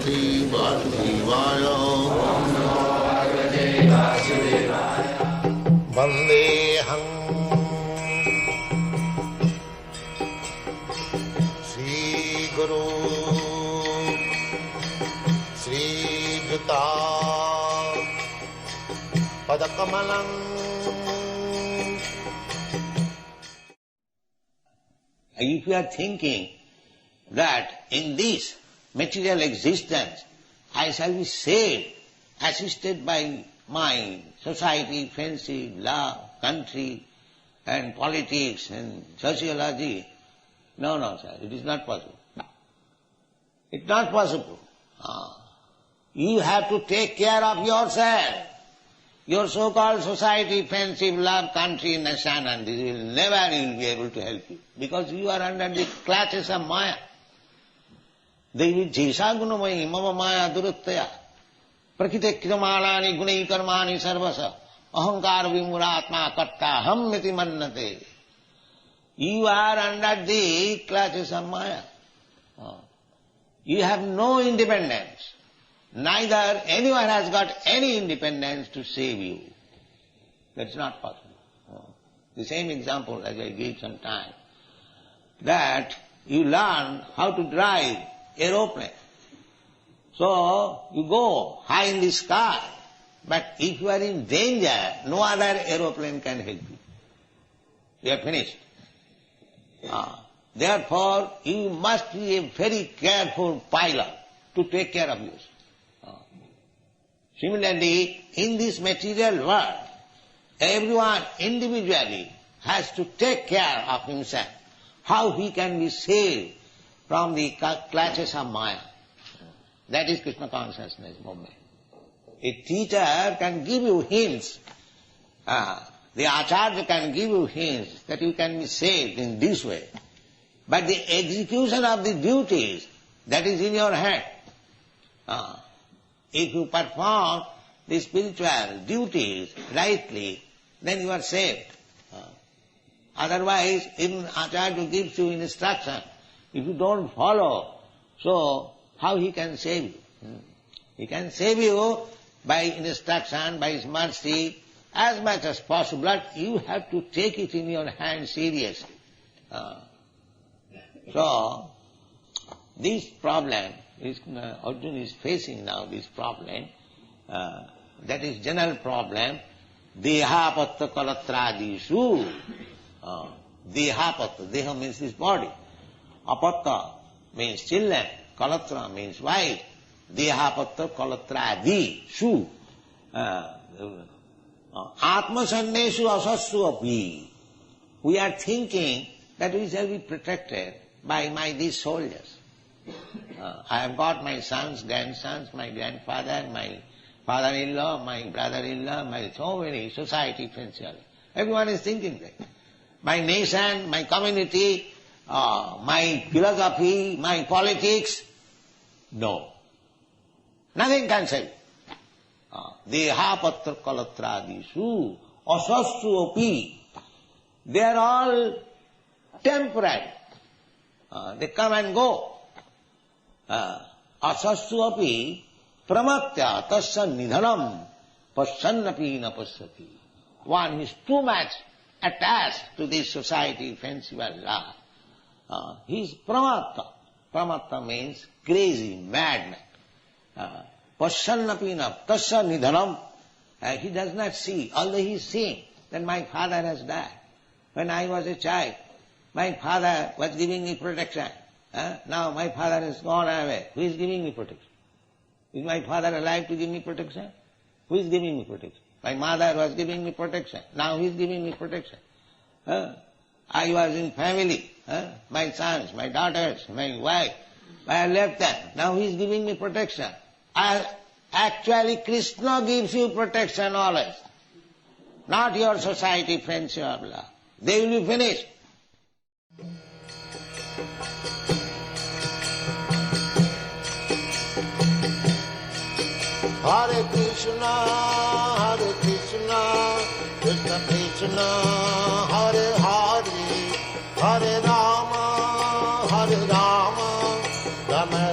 भगवते वासुदेवाय। वन्देऽहं श्रीगुरु श्रीयुता पदकमलं। If you are thinking that in this material existence I shall be saved, assisted by my society, friendship, love, country and politics and sociology, no, sir, it is not possible. It's not possible. You have to take care of yourself. Your so-called society, friendship, love, country, nation, and this will never be able to help you, because you are under the clutches of Maya. Devi jesa gunamayi mama maya duruttaya prakite kritamālāni gunai karmāni sarvasa ahankāra vimurātmā karta hammiti mannate. You are under the clutches of Maya. You have no independence. Neither anyone has got any independence to save you. That's not possible. The same example as I gave some time, that you learn how to drive aeroplane. So you go high in the sky, but if you are in danger, no other aeroplane can help you. You are finished. Therefore, you must be a very careful pilot to take care of yourself. Similarly, in this material world, everyone individually has to take care of himself, how he can be saved from the clutches of Maya. That is Krishna consciousness movement. A teacher can give you hints, the Acharya can give you hints that you can be saved in this way. But the execution of the duties, that is in your hand. If you perform the spiritual duties rightly, then you are saved. Otherwise, even Acharya gives you instruction, if you don't follow, so how he can save you? He can save you by instruction, by his mercy, as much as possible, but you have to take it in your hand seriously. So, this problem, Arjuna is facing now this problem, that is general problem, dehapatta kalatrādīšu. Dehapatta, deha means this body. Apatta means children, kalatra means wife. Dehapatta kalatrādīšu. Atmasanneshu asassu api. We are thinking that we shall be protected by these soldiers. I have got my sons, grandsons, my grandfather, my father-in-law, my brother-in-law, my so many society friends. Everyone is thinking that. My nation, my community, my philosophy, my politics, no. Nothing can save. Dehapatra kalatrādīšu asassu api. They are all temporary. They come and go. Asassu api pramatya tasya nidhanam pasyannapi na pasyati. One is too much attached to this society, friendship and love. He is pramatta. Pramatta means crazy, madman. Pasyannapi na tasya nidhanam. He does not see, although he is seeing that my father has died. When I was a child, my father was giving me protection. Now my father has gone away. Who is giving me protection? Is my father alive to give me protection? Who is giving me protection? My mother was giving me protection. Now he is giving me protection. I was in family. My sons, my daughters, my wife. I left them. Now he is giving me protection. Actually, Krishna gives you protection always. Not your society, friendship, love. They will be finished. Hare Krishna, Krishna Krishna, Hare Hare, Hare Rama, Rama